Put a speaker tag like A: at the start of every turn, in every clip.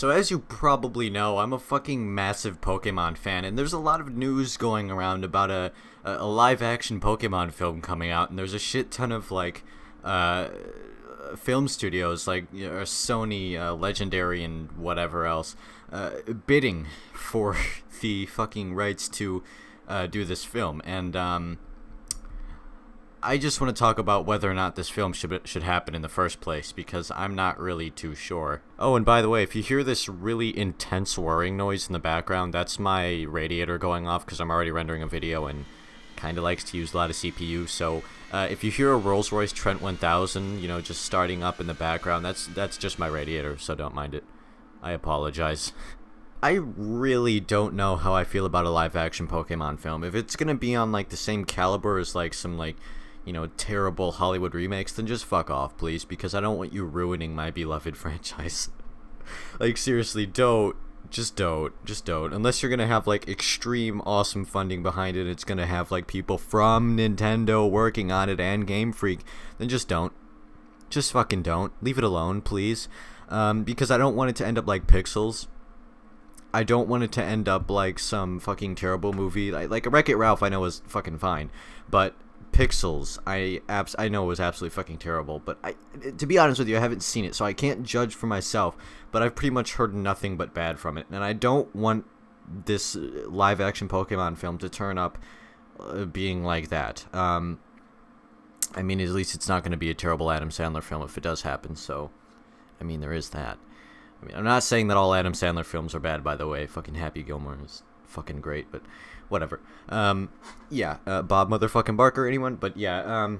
A: So as you probably know, I'm a fucking massive Pokemon fan, and there's a lot of news going around about a live action Pokemon film coming out, and there's a shit ton of uh, film studios like Sony, Legendary, and whatever else bidding for the fucking rights to do this film, and I just want to talk about whether or not this film should happen in the first place, because I'm not really too sure. Oh, and by the way, if you hear this really intense whirring noise in the background, that's my radiator going off because I'm already rendering a video and kind of likes to use a lot of CPU. So if you hear a Rolls-Royce Trent 1000, just starting up in the background, that's just my radiator, so don't mind it. I apologize. I really don't know how I feel about a live-action Pokemon film. If it's gonna be on the same caliber as some terrible Hollywood remakes, then just fuck off, please, because I don't want you ruining my beloved franchise. Seriously, don't. Just don't. Unless you're gonna have extreme awesome funding behind it, it's gonna have people from Nintendo working on it and Game Freak, then just don't. Just fucking don't. Leave it alone, please. Because I don't want it to end up like Pixels. I don't want it to end up like some fucking terrible movie. Like Wreck-It Ralph, I know is fucking fine, but Pixels, I know was absolutely fucking terrible. But to be honest with you, I haven't seen it, so I can't judge for myself. But I've pretty much heard nothing but bad from it, and I don't want this live-action Pokemon film to turn up being like that. I mean, at least it's not going to be a terrible Adam Sandler film if it does happen. So, I mean, there is that. I mean, I'm not saying that all Adam Sandler films are bad, by the way. Fucking Happy Gilmore is fucking great, but whatever. Yeah, Bob motherfucking Barker, anyone? But yeah,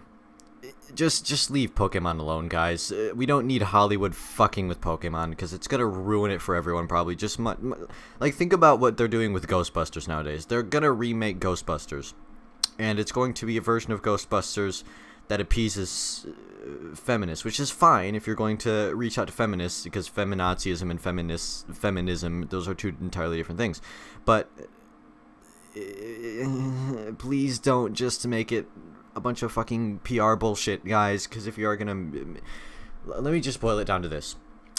A: just leave Pokemon alone, guys. We don't need Hollywood fucking with Pokemon, because it's gonna ruin it for everyone, probably. Just, think about what they're doing with Ghostbusters nowadays. They're gonna remake Ghostbusters, and it's going to be a version of Ghostbusters that appeases feminists, which is fine if you're going to reach out to feminists, because feminazism and feminism, those are two entirely different things. But please don't just make it a bunch of fucking PR bullshit, guys, because if you are gonna... Let me just boil it down to this.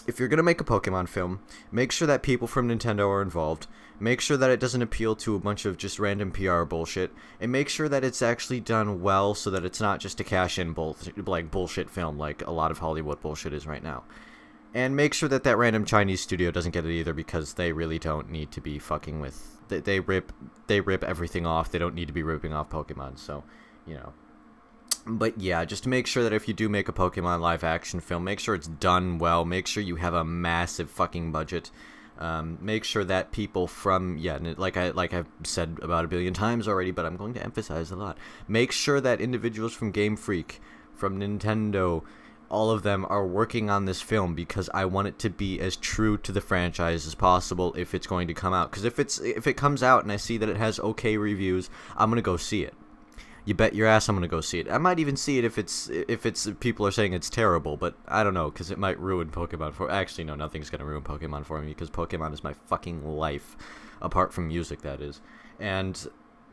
A: If you're gonna make a Pokemon film, make sure that people from Nintendo are involved. Make sure that it doesn't appeal to a bunch of just random PR bullshit, and make sure that it's actually done well, so that it's not just a cash-in bullshit film like a lot of Hollywood bullshit is right now. And make sure that random Chinese studio doesn't get it either, because they really don't need to be fucking with... They rip everything off. They don't need to be ripping off Pokemon, so, But yeah, just make sure that if you do make a Pokemon live-action film, make sure it's done well. Make sure you have a massive fucking budget. Make sure that people from, like I've said about a billion times already, but I'm going to emphasize a lot. Make sure that individuals from Game Freak, from Nintendo, all of them are working on this film, because I want it to be as true to the franchise as possible if it's going to come out. Because if it comes out and I see that it has okay reviews, I'm gonna go see it. You bet your ass I'm gonna go see it. I might even see it if it's people are saying it's terrible, but I don't know, because it might ruin Pokemon for... Actually, no, nothing's gonna ruin Pokemon for me, because Pokemon is my fucking life, apart from music, that is. And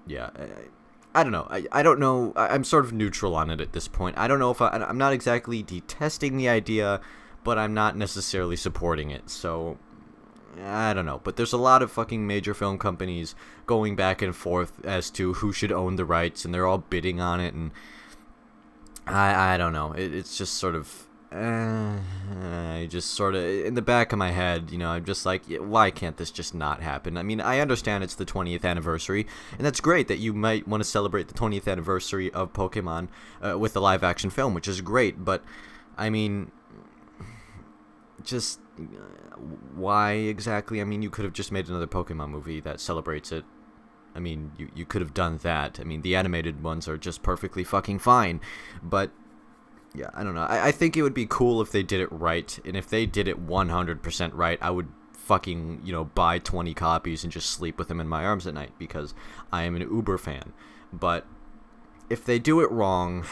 A: yeah, I don't know. I don't know. I'm sort of neutral on it at this point. I don't know if I'm not exactly detesting the idea, but I'm not necessarily supporting it. So I don't know, but there's a lot of fucking major film companies going back and forth as to who should own the rights, and they're all bidding on it, and I don't know. It's just sort of, just sort of, in the back of my head, I'm just like, why can't this just not happen? I mean, I understand it's the 20th anniversary, and that's great that you might want to celebrate the 20th anniversary of Pokemon with a live-action film, which is great, but, I mean, just... why exactly? I mean, you could have just made another Pokemon movie that celebrates it. I mean, you could have done that. I mean, the animated ones are just perfectly fucking fine. But, yeah, I don't know. I think it would be cool if they did it right. And if they did it 100% right, I would fucking, buy 20 copies and just sleep with them in my arms at night, because I am an Uber fan. But if they do it wrong...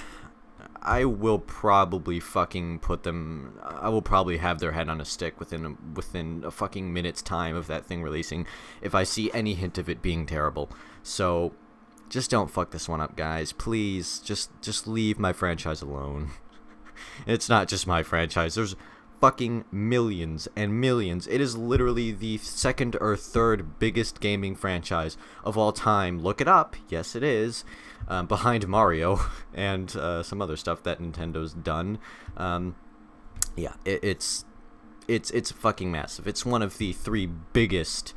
A: I will probably fucking put them... I will probably have their head on a stick within a fucking minute's time of that thing releasing, if I see any hint of it being terrible. So, just don't fuck this one up, guys. Please, just leave my franchise alone. It's not just my franchise. There's fucking millions and millions. It is literally the second or third biggest gaming franchise of all time. Look it up. Yes, it is. Behind Mario and some other stuff that Nintendo's done. Yeah, it's fucking massive. It's one of the three biggest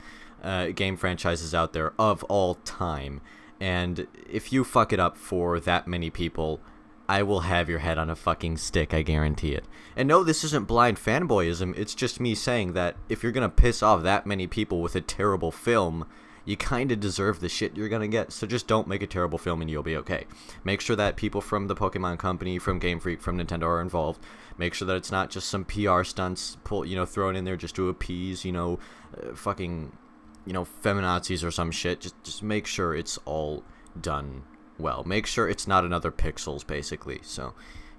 A: game franchises out there of all time. And if you fuck it up for that many people, I will have your head on a fucking stick, I guarantee it. And no, this isn't blind fanboyism, it's just me saying that if you're gonna piss off that many people with a terrible film, you kinda deserve the shit you're gonna get. So just don't make a terrible film and you'll be okay. Make sure that people from the Pokemon Company, from Game Freak, from Nintendo are involved. Make sure that it's not just some PR stunts thrown in there just to appease, fucking, feminazis or some shit. Just make sure it's all done well. Make sure it's not another Pixels, basically. So,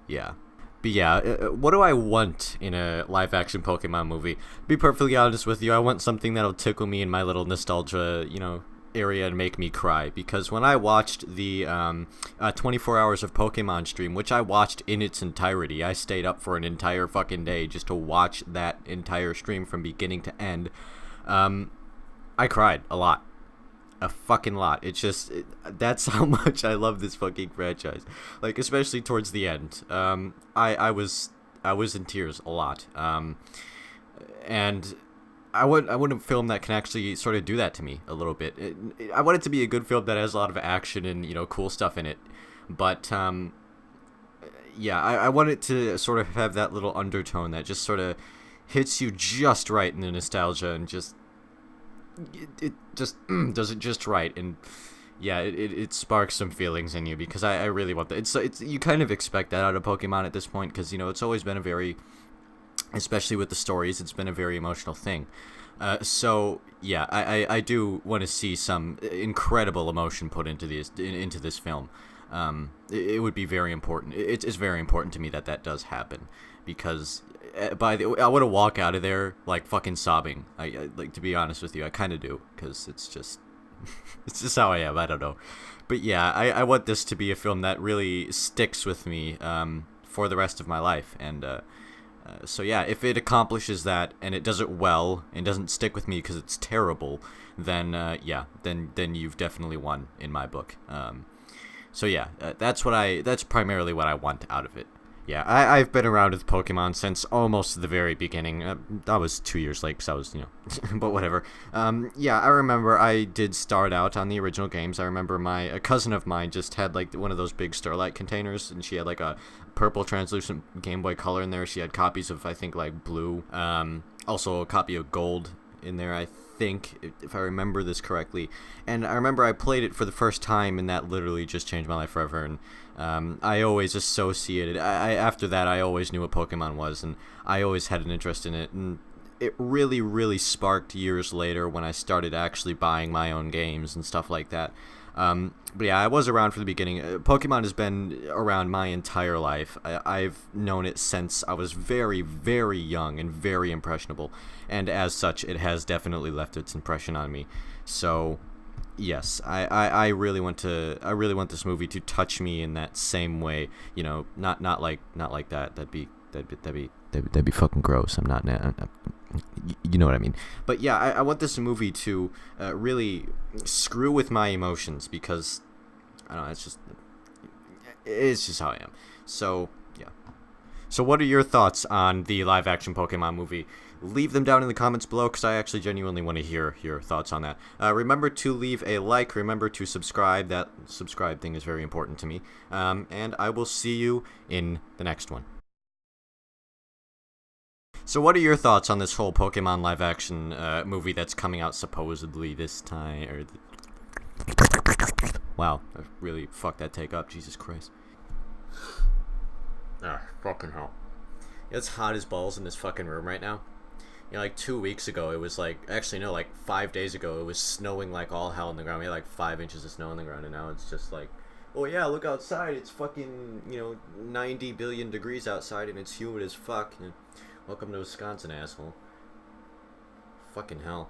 A: yeah. But yeah, what do I want in a live-action Pokemon movie? To be perfectly honest with you, I want something that'll tickle me in my little nostalgia, area and make me cry. Because when I watched the 24 Hours of Pokemon stream, which I watched in its entirety, I stayed up for an entire fucking day just to watch that entire stream from beginning to end, I cried a lot. A fucking lot. That's how much I love this fucking franchise. Like, especially towards the end. I was in tears a lot. And I want a film that can actually sort of do that to me a little bit. I want it to be a good film that has a lot of action and, cool stuff in it. But, yeah, I want it to sort of have that little undertone that just sort of hits you just right in the nostalgia and just it just does it just right. And yeah, it sparks some feelings in you, because I really want that. It's you kind of expect that out of Pokemon at this point, because it's always been a very, especially with the stories, it's been a very emotional thing. So yeah, I do want to see some incredible emotion put into this film. It would be very important. It's very important to me that does happen, because I want to walk out of there like fucking sobbing. I like, to be honest with you, I kind of do, because it's just it's just how I am. I don't know, but yeah, I want this to be a film that really sticks with me for the rest of my life. And so yeah, if it accomplishes that and it does it well and doesn't stick with me because it's terrible, then yeah, then you've definitely won in my book. So yeah, that's primarily what I want out of it. Yeah, I've been around with Pokemon since almost the very beginning. I was 2 years late because I was, but whatever. Yeah, I remember I did start out on the original games. I remember a cousin of mine just had like one of those big Starlight containers, and she had like a purple translucent Game Boy Color in there. She had copies of, I think, like blue, also a copy of gold in there, I think, if I remember this correctly. And I remember I played it for the first time, and that literally just changed my life forever. And I always associated, after that, I always knew what Pokemon was, and I always had an interest in it. And it really, really sparked years later when I started actually buying my own games and stuff like that. But yeah, I was around for the beginning. Pokemon has been around my entire life. I've known it since I was very, very young and very impressionable, and as such, it has definitely left its impression on me. So, yes, I really want this movie to touch me in that same way. Not like that. That'd be fucking gross. I'm not. You know what I mean. But yeah, I want this movie to really screw with my emotions, because I don't know, it's just how I am. So yeah. So what are your thoughts on the live action Pokemon movie? Leave them down in the comments below, because I actually genuinely want to hear your thoughts on that. Remember to leave a like. Remember to subscribe. That subscribe thing is very important to me. And I will see you in the next one. So what are your thoughts on this whole Pokemon live-action movie that's coming out supposedly this time? Wow, I really fucked that take up. Jesus Christ. Ah, fucking hell. It's hot as balls in this fucking room right now. Like 2 weeks ago, it was like, actually no, like 5 days ago, it was snowing like all hell on the ground. We had like 5 inches of snow on the ground, and now it's just like, oh yeah, look outside. It's fucking, 90 billion degrees outside, and it's humid as fuck. And welcome to Wisconsin, asshole. Fucking hell.